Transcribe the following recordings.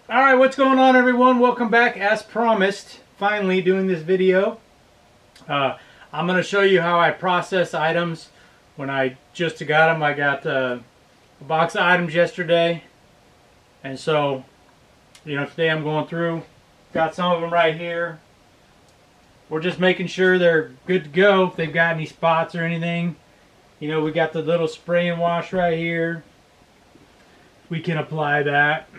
Alright, what's going on, everyone? Welcome back. As promised, finally doing this video. I'm going to show you how I process items when I just got them. I got a box of items yesterday, and so today I'm going through, got some of them right here. We're just making sure they're good to go. If they've got any spots or anything, we got the little spray and wash right here. We can apply that.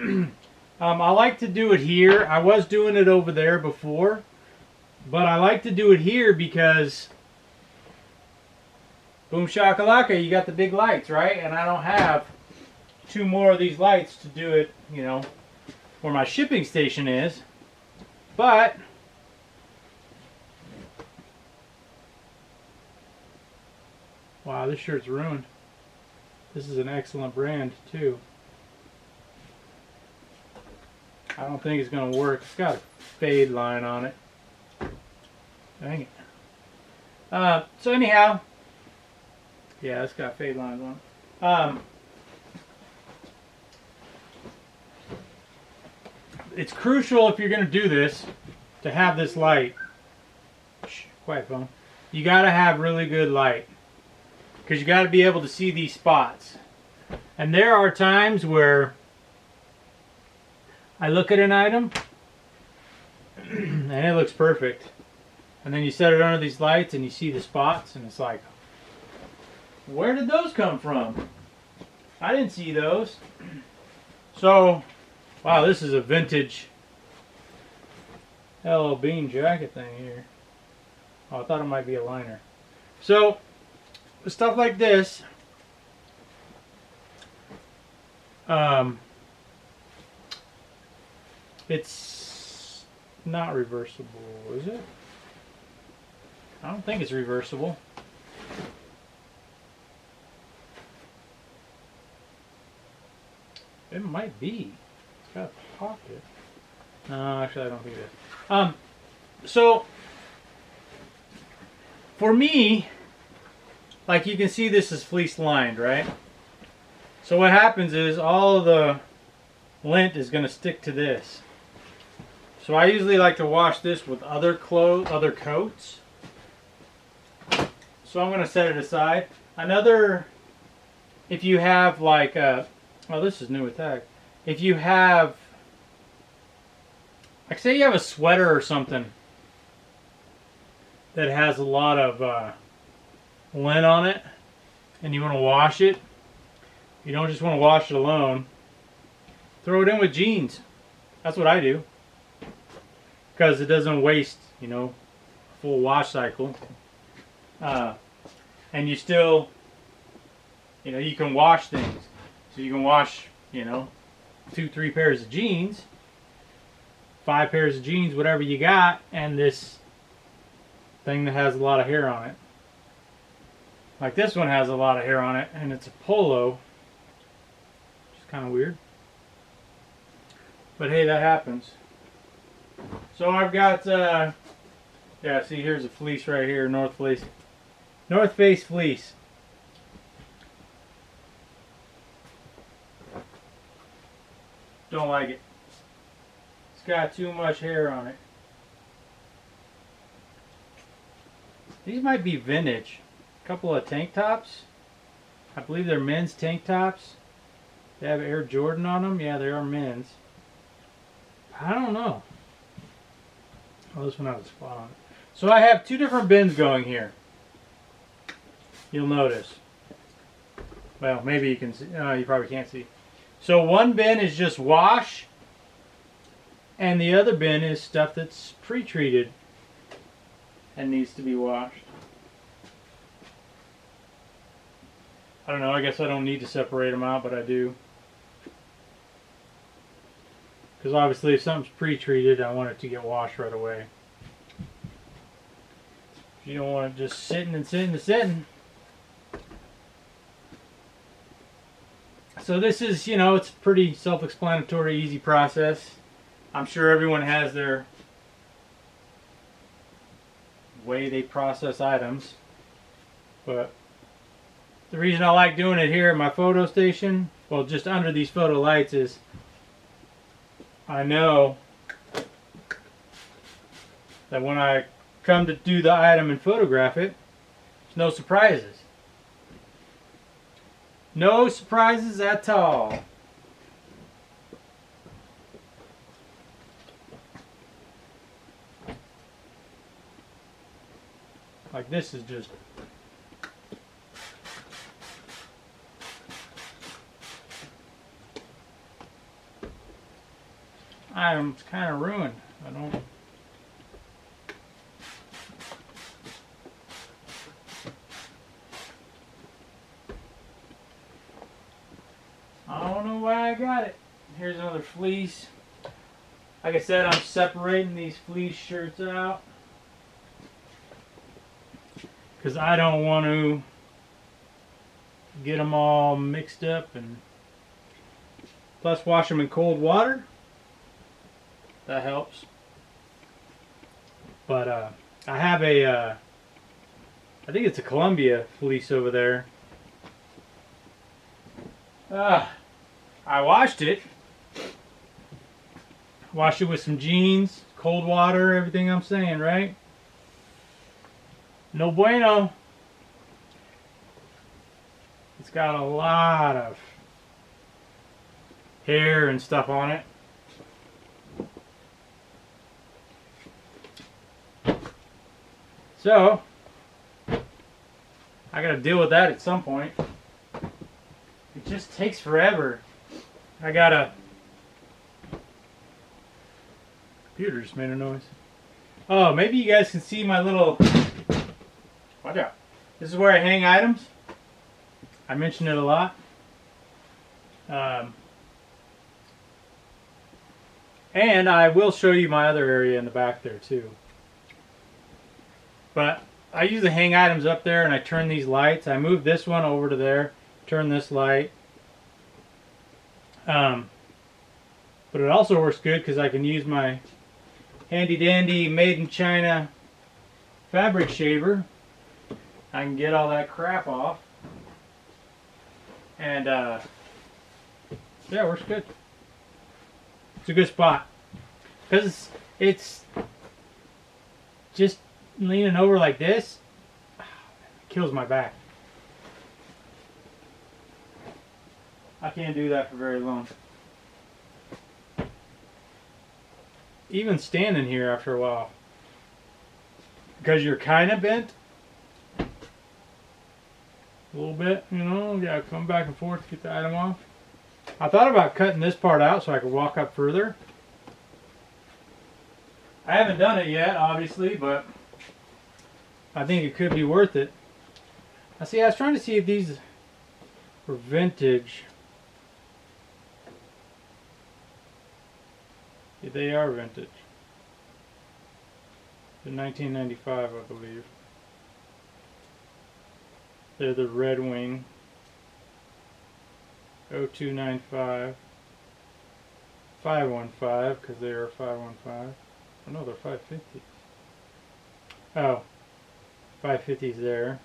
I like to do it here. I was doing it over there before, but I like to do it here because boom shakalaka, you got the big lights, right? And I don't have two more of these lights to do it, where my shipping station is. But wow, this shirt's ruined. This is an excellent brand too. I don't think it's going to work. It's got a fade line on it. Dang it. So anyhow, yeah, it's got fade lines on it. It's crucial if you're going to do this to have this light. Shh, quiet phone. You got to have really good light because you got to be able to see these spots. And there are times where I look at an item and it looks perfect, and then you set it under these lights and you see the spots and it's like, where did those come from? I didn't see those. So wow, this is a vintage LL Bean jacket thing here. Oh, I thought it might be a liner. So with stuff like this, it's not reversible, is it? I don't think it's reversible. It might be. It's got a pocket. No, actually I don't think it is. So for me, like you can see, this is fleece lined, right? So what happens is all of the lint is going to stick to this. So I usually like to wash this with other coats. So I'm going to set it aside. Another, if you have like oh, this is new attack. If you have, like say you have a sweater or something that has a lot of lint on it and you want to wash it, you don't just want to wash it alone, throw it in with jeans. That's what I do. Because it doesn't waste, a full wash cycle. And you still, you can wash things. So you can wash, 2-3 pairs of jeans, 5 pairs of jeans, whatever you got, and this thing that has a lot of hair on it. Like this one has a lot of hair on it, and it's a polo. Which is kind of weird. But hey, that happens. So I've got, yeah, see, here's a fleece right here, North Face fleece. Don't like it. It's got too much hair on it. These might be vintage. A couple of tank tops. I believe they're men's tank tops. They have Air Jordan on them. Yeah, they are men's. I don't know. Oh, this one has a spot on it. So I have two different bins going here. You'll notice. Well, maybe you can see. You probably can't see. So one bin is just wash, and the other bin is stuff that's pre-treated and needs to be washed. I don't know. I guess I don't need to separate them out, but I do. Because obviously if something's pre-treated, I want it to get washed right away. You don't want it just sitting and sitting and sitting. So this is, it's a pretty self-explanatory, easy process. I'm sure everyone has their way they process items. But the reason I like doing it here at my photo station, well, just under these photo lights, is I know that when I come to do the item and photograph it, there's no surprises. No surprises at all. Like this is just... item's kind of ruined. I don't know why I got it. Here's another fleece. Like I said, I'm separating these fleece shirts out because I don't want to get them all mixed up, and plus wash them in cold water. That helps. But I have a I think it's a Columbia fleece over there. I washed it. Washed it with some jeans, cold water, everything I'm saying, right? No bueno. It's got a lot of hair and stuff on it. So, I gotta deal with that at some point. It just takes forever. I gotta... Computer just made a noise. Oh, maybe you guys can see my little... Watch out. This is where I hang items. I mention it a lot. And I will show you my other area in the back there too. But I usually hang items up there and I turn these lights. I move this one over to there, turn this light. But it also works good because I can use my handy dandy made in China fabric shaver. I can get all that crap off. And yeah, it works good. It's a good spot. Because it's just leaning over like this, kills my back. I can't do that for very long. Even standing here after a while. Because you're kind of bent. A little bit, you know, you gotta come back and forth to get the item off. I thought about cutting this part out so I could walk up further. I haven't done it yet, obviously, but I think it could be worth it. I was trying to see if these were vintage. Yeah, they are vintage. They're 1995, I believe. They're the Red Wing 0295 515 because they are 515. Oh no, they're 550. Oh, 550's there.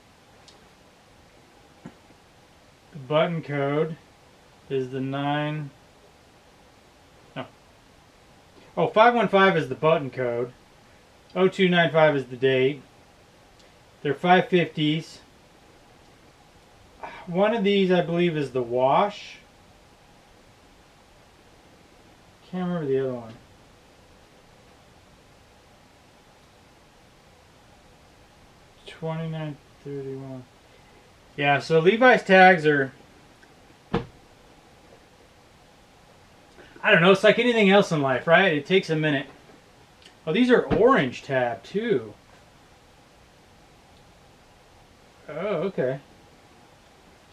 The button code is the 9. No. Oh, 515 is the button code. 0295 is the date. They're 550s. One of these, I believe, is the wash. Can't remember the other one. $29.31. Yeah, so Levi's tags are... I don't know, it's like anything else in life, right? It takes a minute. Oh, these are orange tab, too. Oh, okay.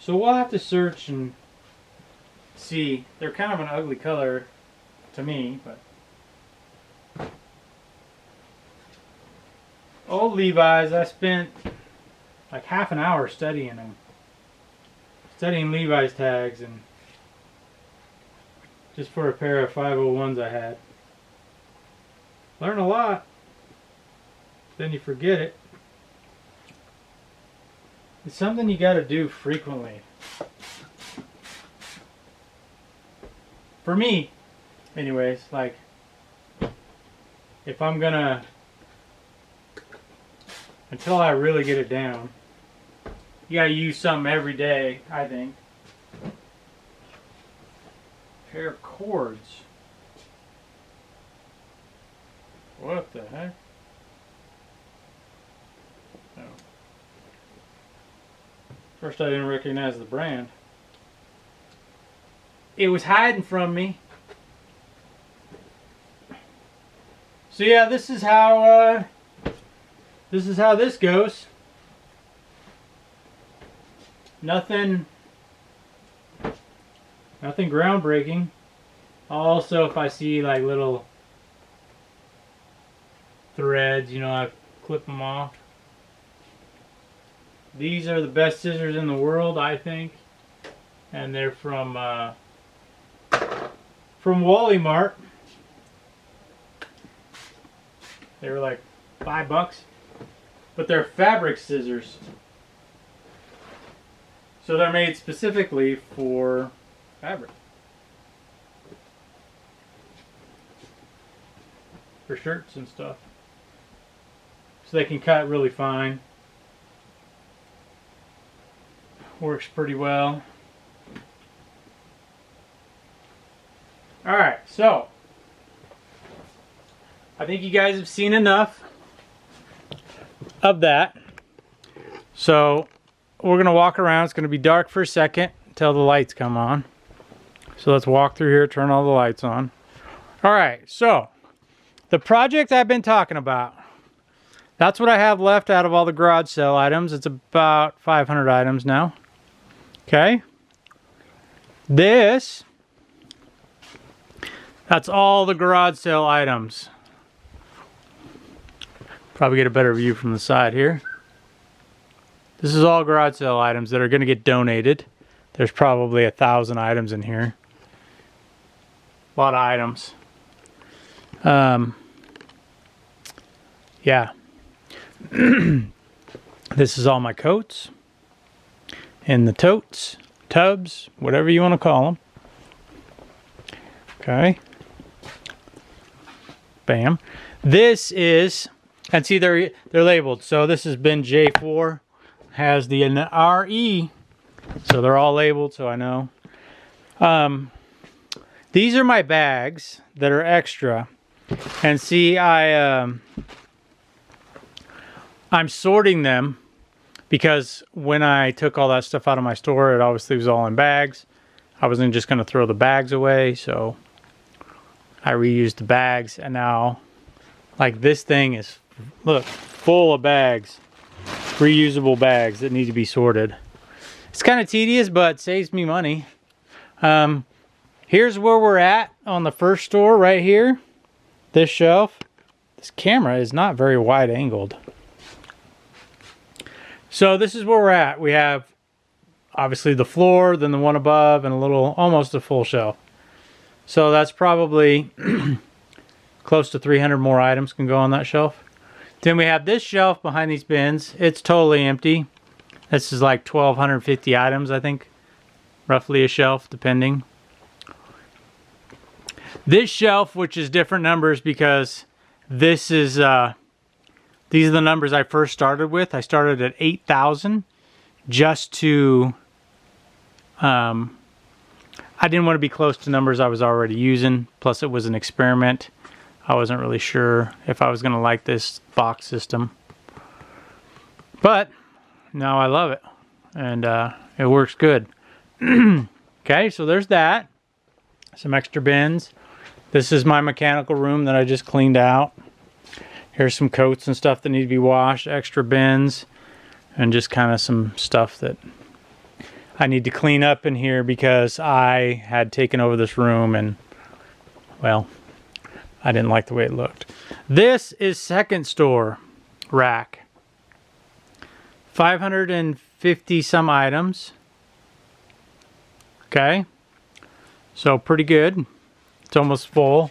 So we'll have to search and see. They're kind of an ugly color to me, but old Levi's, I spent like half an hour studying them. Studying Levi's tags, and just for a pair of 501s I had. Learn a lot, then you forget it. It's something you got to do frequently. For me, anyways, like, if I'm gonna, until I really get it down, you gotta use something every day, I think. Pair of cords. What the heck? Oh. First I didn't recognize the brand. It was hiding from me. So yeah, this is how this goes. Nothing groundbreaking. Also, if I see like little threads, you know, I clip them off. These are the best scissors in the world, I think, and they're from Wally Mart. They were like $5, but they're fabric scissors, so they're made specifically for fabric, for shirts and stuff, so they can cut really fine. Works pretty well. Alright, so I think you guys have seen enough of that. So we're going to walk around. It's going to be dark for a second until the lights come on. So let's walk through here, turn all the lights on. Alright, so the project I've been talking about, that's what I have left out of all the garage sale items. It's about 500 items now. Okay. That's all the garage sale items. Probably get a better view from the side here. This is all garage sale items that are going to get donated. There's probably 1,000 items in here. A lot of items. Yeah. This is all my coats. And the totes, tubs, whatever you want to call them. Okay. Bam. This is, and see they're labeled. So this is bin J4, has the RE, so they're all labeled, so I know. These are my bags that are extra, and see I'm sorting them because when I took all that stuff out of my store, it obviously was all in bags. I wasn't just going to throw the bags away, so I reused the bags, and now like this thing is, look, full of bags, reusable bags that need to be sorted. It's kind of tedious, but saves me money. Here's where we're at on the first store right here. This shelf. This camera is not very wide angled. So this is where we're at. We have obviously the floor, then the one above, and a little, almost a full shelf. So that's probably close to 300 more items can go on that shelf. Then we have this shelf behind these bins. It's totally empty. This is like 1,250 items, I think. Roughly a shelf, depending. This shelf, which is different numbers because this is, these are the numbers I first started with. I started at 8,000 just to, I didn't want to be close to numbers I was already using. Plus it was an experiment. I wasn't really sure if I was going to like this box system. But now I love it. And it works good. Okay, so there's that. Some extra bins. This is my mechanical room that I just cleaned out. Here's some coats and stuff that need to be washed. Extra bins. And just kind of some stuff that I need to clean up in here because I had taken over this room and, well, I didn't like the way it looked. This is second store rack. 550 some items. Okay. So pretty good. It's almost full.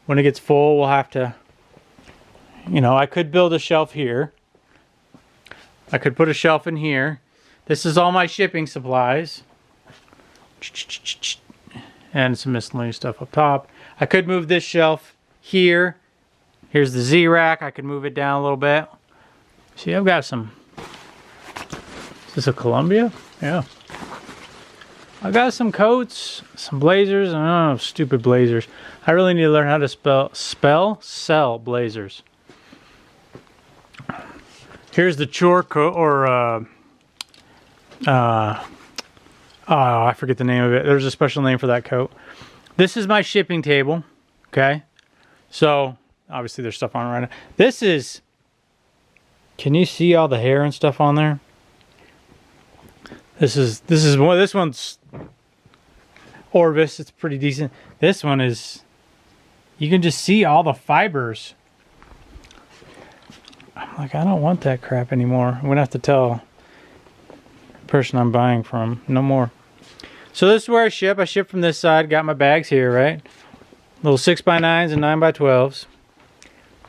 When it gets full, we'll have to, you know, I could build a shelf here. I could put a shelf in here. This is all my shipping supplies. and some miscellaneous stuff up top. I could move this shelf here. Here's the Z-rack. I could move it down a little bit. See, I've got some... Is this a Columbia? Yeah. I got some coats, some blazers. Oh, stupid blazers. I really need to learn how to sell blazers. Here's the chore coat, or oh, I forget the name of it. There's a special name for that coat. This is my shipping table. Okay, so obviously there's stuff on it right now. This is. Can you see all the hair and stuff on there? This one's Orvis. It's pretty decent. This one is. You can just see all the fibers. I'm like, I don't want that crap anymore. I'm gonna have to tell the person I'm buying from no more. So this is where I ship. I ship from this side. Got my bags here, right? Little 6x9s and 9x12s.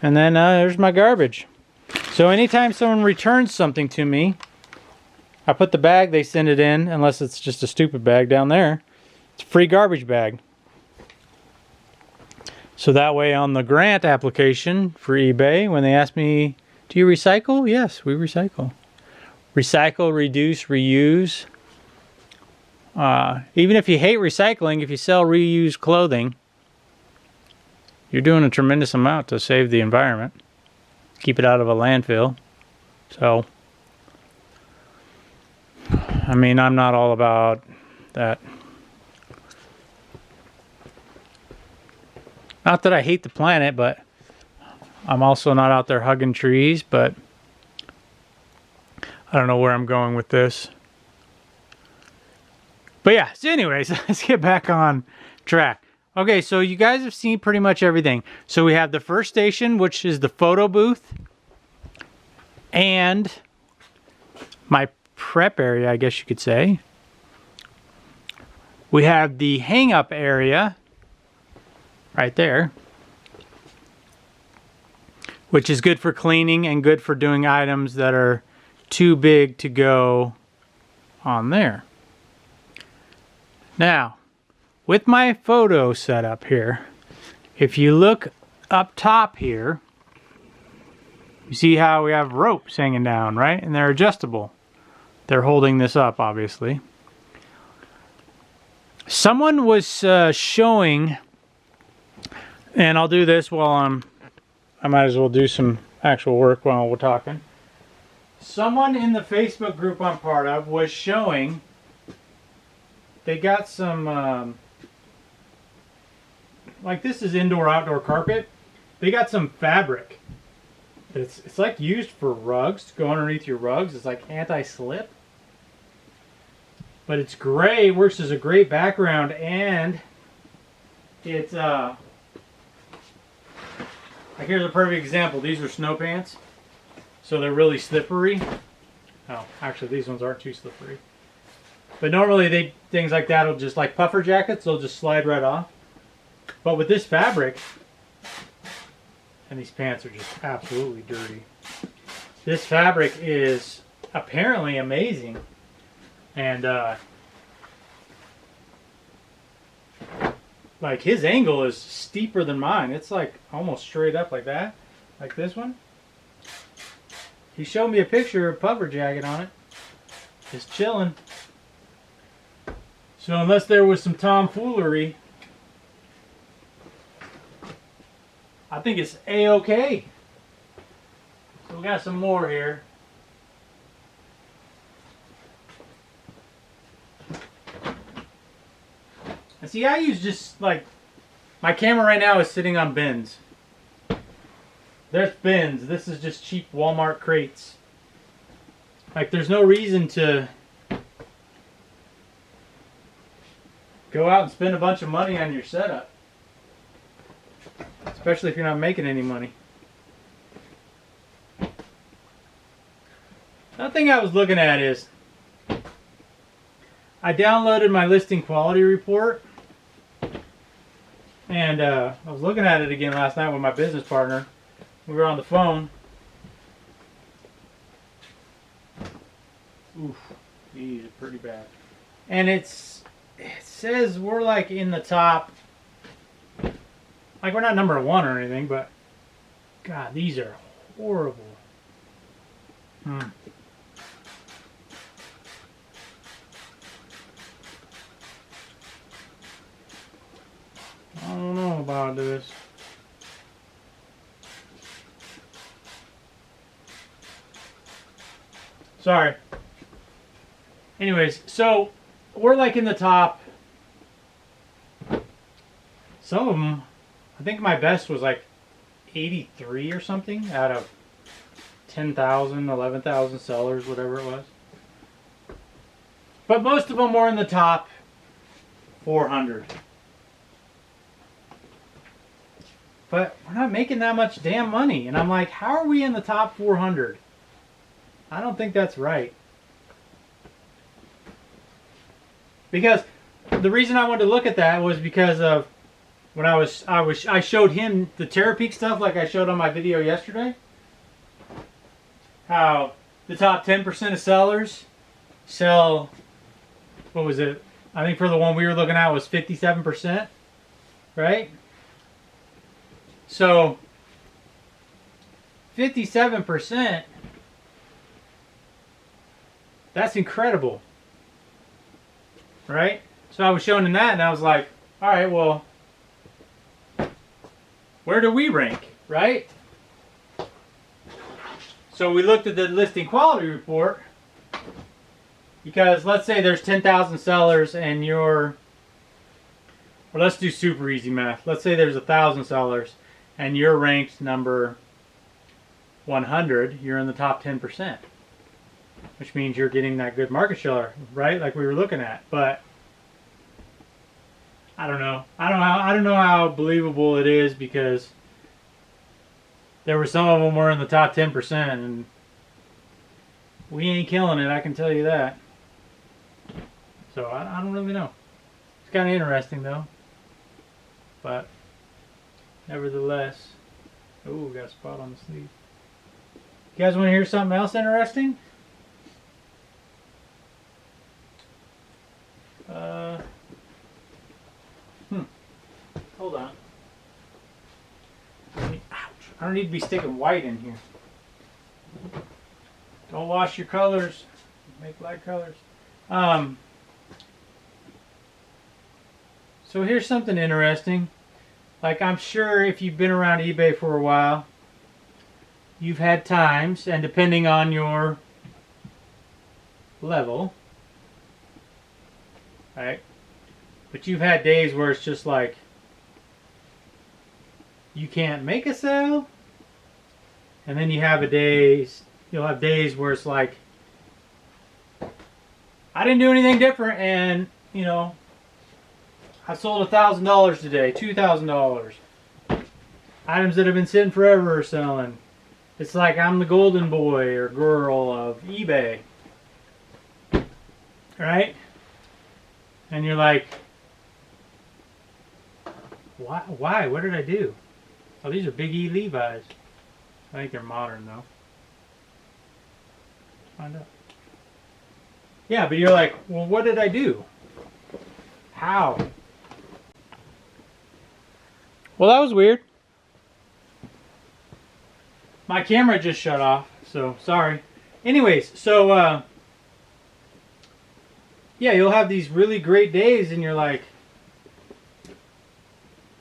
And then there's my garbage. So anytime someone returns something to me, I put the bag they send it in, unless it's just a stupid bag down there. It's a free garbage bag. So that way on the grant application for eBay, when they ask me, do you recycle? Yes, we recycle. Recycle, reduce, reuse. Even if you hate recycling, if you sell reused clothing, you're doing a tremendous amount to save the environment. Keep it out of a landfill. So, I mean, I'm not all about that. Not that I hate the planet, but I'm also not out there hugging trees, but I don't know where I'm going with this. But yeah, so anyways, let's get back on track. Okay, so you guys have seen pretty much everything. So we have the first station, which is the photo booth, and my prep area, I guess you could say. We have the hang-up area right there, which is good for cleaning and good for doing items that are too big to go on there. Now, with my photo setup here, if you look up top here, you see how we have ropes hanging down, right? And they're adjustable. They're holding this up, obviously. Someone was showing, and I'll do this while I might as well do some actual work while we're talking. Someone in the Facebook group I'm part of was showing, they got some, like this is indoor-outdoor carpet. They got some fabric. It's like used for rugs, to go underneath your rugs. It's like anti-slip. But it's gray, works as a great background, and it's, like here's a perfect example. These are snow pants. So they're really slippery. Oh, actually these ones aren't too slippery. But normally things like that will just, like puffer jackets, they'll just slide right off. But with this fabric, and these pants are just absolutely dirty. This fabric is apparently amazing. And like his angle is steeper than mine. It's like almost straight up like that. Like this one. He showed me a picture of a puffer jacket on it. It's chilling. So unless there was some tomfoolery, I think it's A-okay. So we got some more here. And see, I use just like, my camera right now is sitting on bins. There's bins. This is just cheap Walmart crates. Like there's no reason to go out and spend a bunch of money on your setup. Especially if you're not making any money. Another thing I was looking at is, I downloaded my listing quality report. And I was looking at it again last night with my business partner. We were on the phone. Oof, these are pretty bad. And it's says we're like in the top. Like we're not number one or anything, but God, these are horrible. I don't know about this. Sorry. Anyways, so we're like in the top. Some of them, I think my best was like 83 or something out of 10,000, 11,000 sellers, whatever it was. But most of them were in the top 400. But we're not making that much damn money. And I'm like, how are we in the top 400? I don't think that's right. Because the reason I wanted to look at that was because of when I showed him the Terapeak stuff like I showed on my video yesterday. How the top 10% of sellers sell, what was it? I think for the one we were looking at was 57%, right? So 57%, that's incredible, right? So I was showing him that and I was like, all right, well, where do we rank, right? So we looked at the listing quality report, because let's say there's 10,000 sellers and you're, or let's do super easy math. Let's say there's 1,000 sellers and you're ranked number 100, you're in the top 10%, which means you're getting that good market share, right? Like we were looking at. But I don't know. I don't know how believable it is, because there were some of them were in the top 10%, and we ain't killing it, I can tell you that. So I don't really know. It's kind of interesting though. But nevertheless, oh, got a spot on the sleeve. You guys want to hear something else interesting? Hold on. Ouch. I don't need to be sticking white in here. Don't wash your colors. Make light colors. So here's something interesting. Like, I'm sure if you've been around eBay for a while, you've had times, and depending on your level, right? But you've had days where it's just like, you can't make a sale, and then you'll have days where it's like, I didn't do anything different, and you know, I sold $1,000 today, $2,000. Items that have been sitting forever are selling. It's like I'm the golden boy or girl of eBay, right? And you're like, why? What did I do? Oh, these are Big E Levi's. I think they're modern though. Let's find out. Yeah, but you're like, well, what did I do? How? Well, that was weird. My camera just shut off, so sorry. Anyways, so yeah, you'll have these really great days and you're like,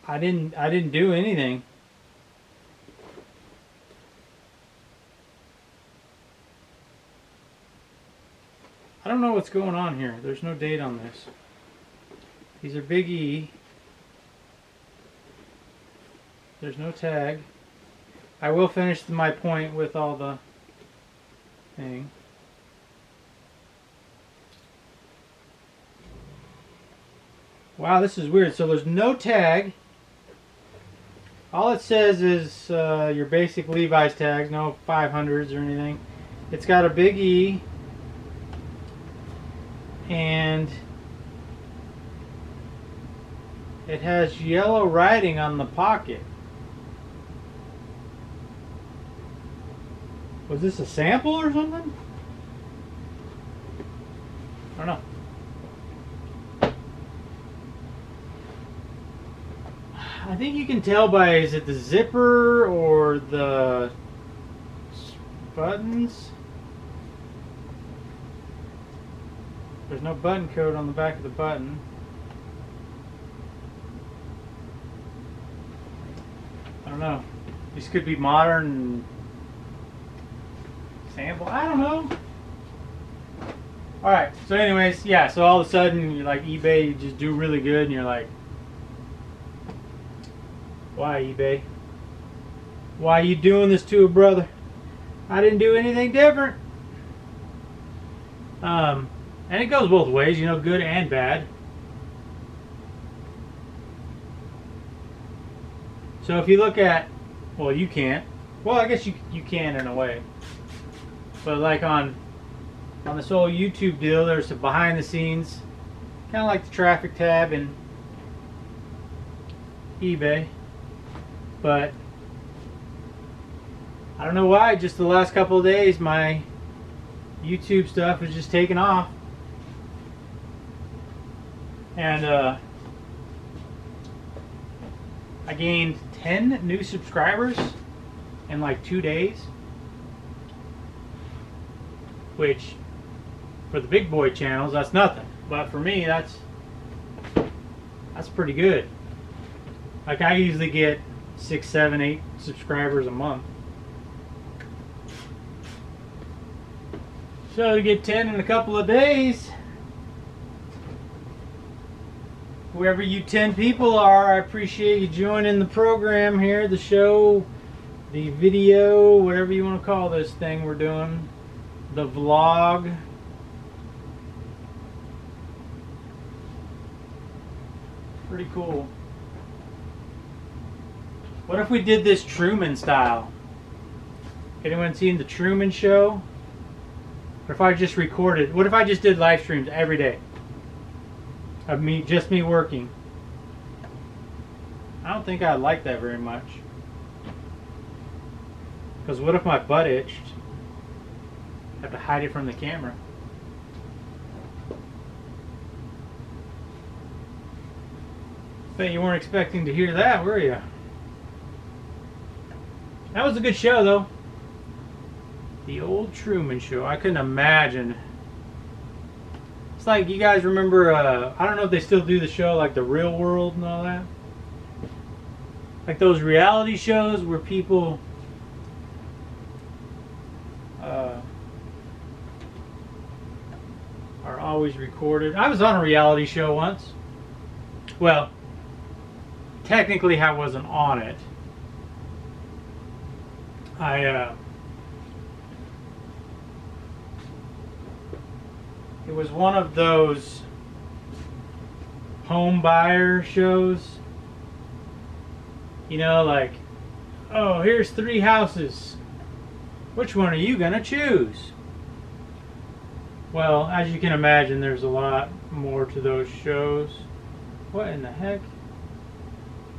I didn't do anything. I don't know what's going on here. There's no date on this. These are Big E. There's no tag. I will finish my point with all the thing. Wow, this is weird. So there's no tag. All it says is your basic Levi's tags, no 500s or anything. It's got a Big E. And it has yellow writing on the pocket. Was this a sample or something? I don't know. I think you can tell by, is it the zipper or the buttons? There's no button code on the back of the button. I don't know. These could be modern sample. I don't know. Alright, so anyways, yeah, so all of a sudden, you're like, eBay, you just do really good, and you're like, why, eBay? Why are you doing this to a brother? I didn't do anything different. And it goes both ways, you know, good and bad. So if you look at, well, you can't. Well, I guess you can in a way. But like on this whole YouTube deal, there's a behind the scenes, kind of like the traffic tab in eBay. But I don't know why, just the last couple of days, my YouTube stuff is just taking off. And I gained 10 new subscribers in like 2 days, which for the big boy channels, that's nothing. But for me, that's pretty good. Like, I usually get 6, 7, 8 subscribers a month. So to get 10 in a couple of days, whoever you 10 people are, I appreciate you joining the program here, the show, the video, whatever you want to call this thing we're doing, the vlog. Pretty cool. What if we did this Truman style? Anyone seen the Truman Show? What if I just recorded? What if I just did live streams every day of me, just me working? I don't think I'd like that very much. Because what if my butt itched? I have to hide it from the camera. Bet you weren't expecting to hear that, were you? That was a good show, though. The old Truman Show. I couldn't imagine. It's like, you guys remember, I don't know if they still do the show, like The Real World and all that. Like those reality shows where people are always recorded. I was on a reality show once. Well, technically I wasn't on it. It was one of those home buyer shows. You know, like, oh, here's 3 houses. Which one are you gonna choose? Well, as you can imagine, there's a lot more to those shows. What in the heck?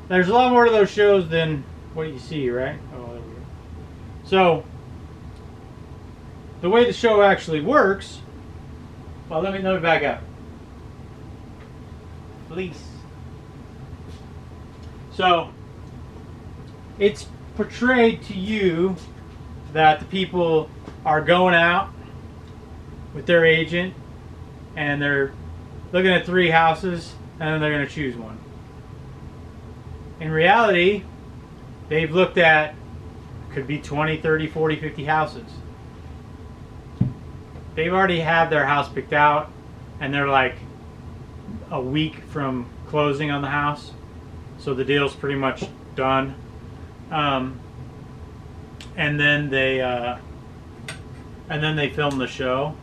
There's a lot more to those shows than what you see, right? Oh, there we go. So, the way the show actually works, well, let me back up. Please. So, it's portrayed to you that the people are going out with their agent and they're looking at 3 houses and then they're going to choose one. In reality, they've looked at, could be 20, 30, 40, 50 houses. They've already had their house picked out and they're like a week from closing on the house. So the deal's pretty much done. And then they film the show.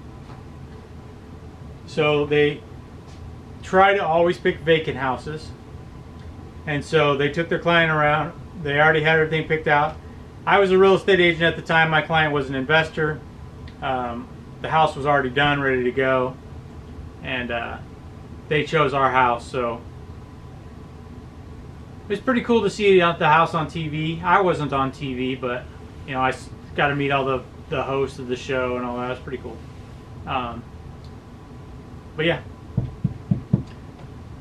So they try to always pick vacant houses. And so they took their client around. They already had everything picked out. I was a real estate agent at the time. My client was an investor. The house was already done, ready to go. And they chose our house. So it was pretty cool to see the house on TV. I wasn't on TV, but you know, I got to meet all the hosts of the show and all that. It was pretty cool. But yeah,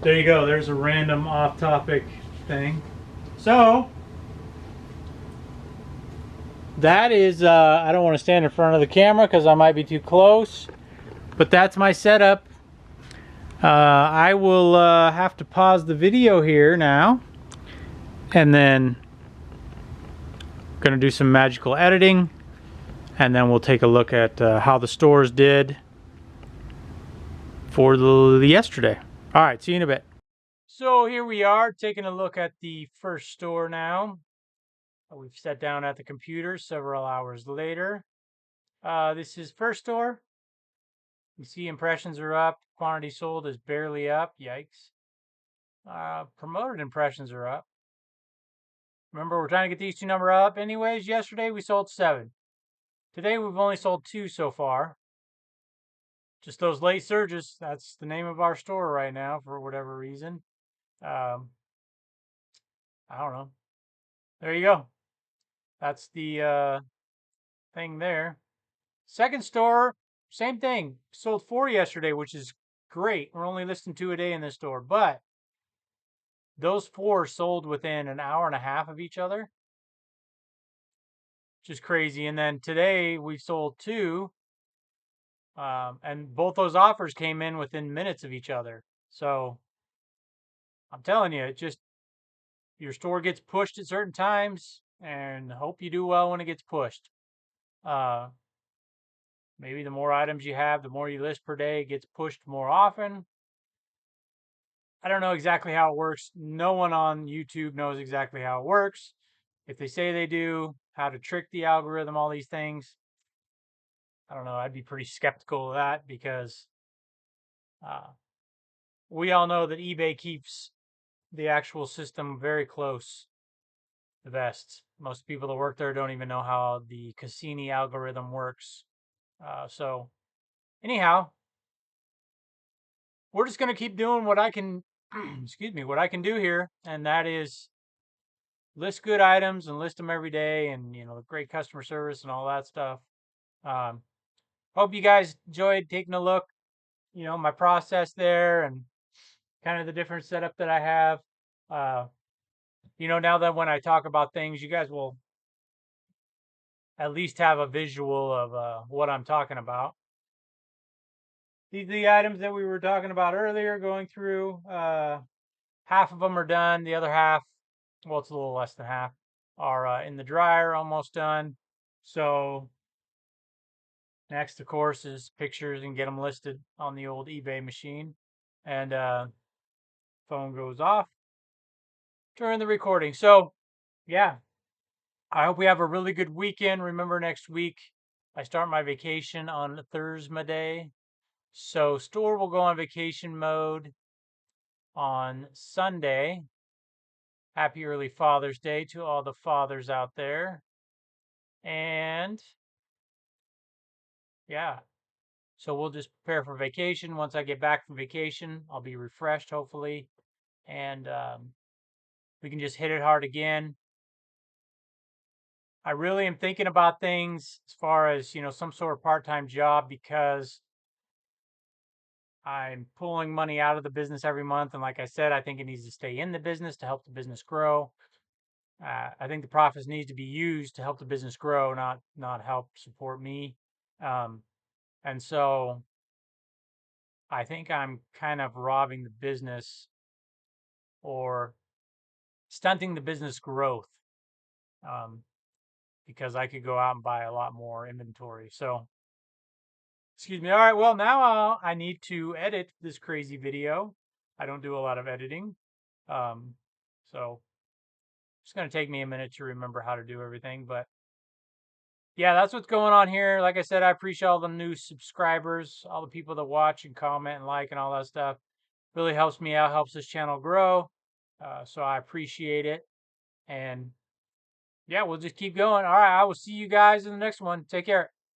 there you go. There's a random off-topic thing. So that is, I don't want to stand in front of the camera because I might be too close, but that's my setup. I will have to pause the video here now, and then gonna do some magical editing, and then we'll take a look at how the stores did for the yesterday. All right, see you in a bit. So here we are taking a look at the first store now. We've sat down at the computer several hours later. This is first store. You see impressions are up. Quantity sold is barely up. Yikes. Promoted impressions are up. Remember, we're trying to get these two numbers up. Anyways, yesterday we sold 7. Today we've only sold 2 so far. Just those late surges. That's the name of our store right now for whatever reason. I don't know. There you go. That's the thing there. Second store, same thing. Sold 4 yesterday, which is great. We're only listing 2 a day in this store, but those 4 sold within an hour and a half of each other, which is crazy. And then today we sold 2, and both those offers came in within minutes of each other. So I'm telling you, it just, your store gets pushed at certain times, and hope you do well when it gets pushed. Maybe the more items you have, the more you list per day, it gets pushed more often. I don't know exactly how it works. No one on YouTube knows exactly how it works. If they say they do, how to trick the algorithm, all these things. I don't know. I'd be pretty skeptical of that because we all know that eBay keeps the actual system very close to the vest. Most people that work there don't even know how the Cassini algorithm works. So anyhow, we're just going to keep doing what I can, excuse me, what I can do here. And that is list good items and list them every day, and, you know, great customer service and all that stuff. Hope you guys enjoyed taking a look, you know, my process there and kind of the different setup that I have. You know, now that when I talk about things, you guys will at least have a visual of what I'm talking about. These are the items that we were talking about earlier, going through. Half of them are done. The other half, well, it's a little less than half, are in the dryer, almost done. So next, of course, is pictures and get them listed on the old eBay machine. And phone goes off during the recording. So, yeah, I hope we have a really good weekend. Remember, next week, I start my vacation on Thursday. So, store will go on vacation mode on Sunday. Happy early Father's Day to all the fathers out there. And yeah, so we'll just prepare for vacation. Once I get back from vacation, I'll be refreshed, hopefully. And we can just hit it hard again. I really am thinking about things as far as, you know, some sort of part-time job, because I'm pulling money out of the business every month. And like I said, I think it needs to stay in the business to help the business grow. I think the profits needs to be used to help the business grow, not help support me. And so I think I'm kind of robbing the business or stunting the business growth, because I could go out and buy a lot more inventory. So, excuse me. All right. Well, now I need to edit this crazy video. I don't do a lot of editing. So it's going to take me a minute to remember how to do everything. But yeah, that's what's going on here. Like I said, I appreciate all the new subscribers, all the people that watch and comment and like and all that stuff. Really helps me out, helps this channel grow. So I appreciate it. And yeah, we'll just keep going. All right, I will see you guys in the next one. Take care.